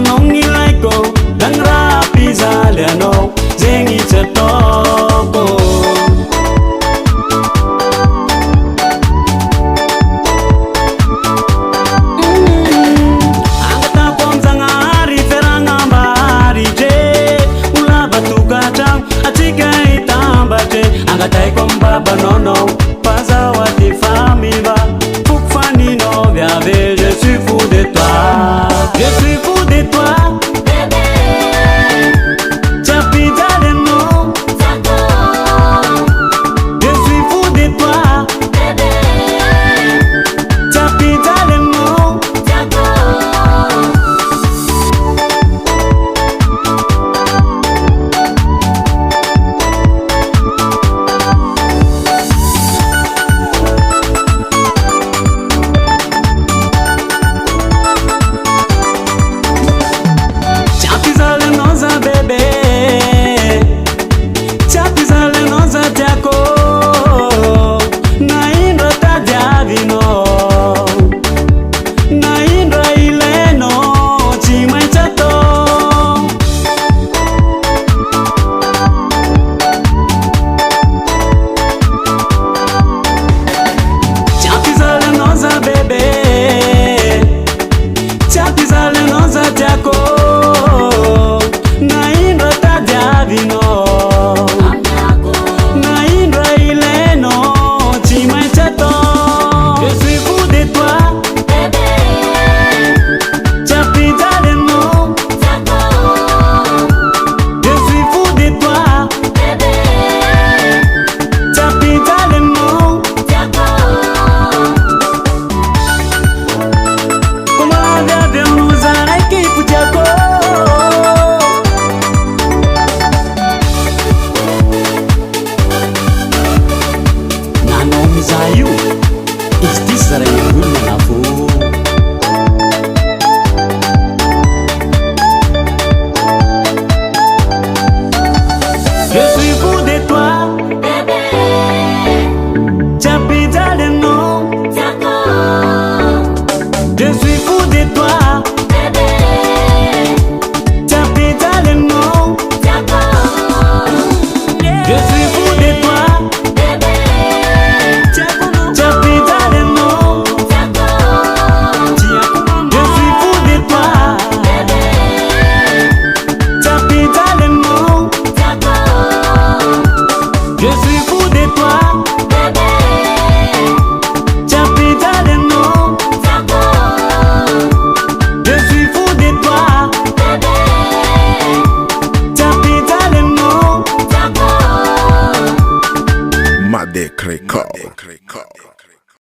nong ilaiko dan rapi zaliano zengi cetoko. Angata ponzanga hari feranga mbari je ula batuka tang atika itamba je angata ikomba banono paza wati famiba fukfani no viave je suis fou de toi. Je suis fou de toi, bébé. Chapita de nous, je suis fou de toi, bébé. Chapita de nous, bébé, chapizale noza tiako, na indra tadiavino, na indra ileno, chimai chato. Chapizale noza bébé, chapizale noza tiako. Zayu, is this a real Je suis fou de toi, bébé. Chapita de nous, je suis fou de toi, bébé. Chapita de nous, je suis fou de toi, bébé. Chapita de nous, je suis fou de toi, bébé. Chapita de nous, je suis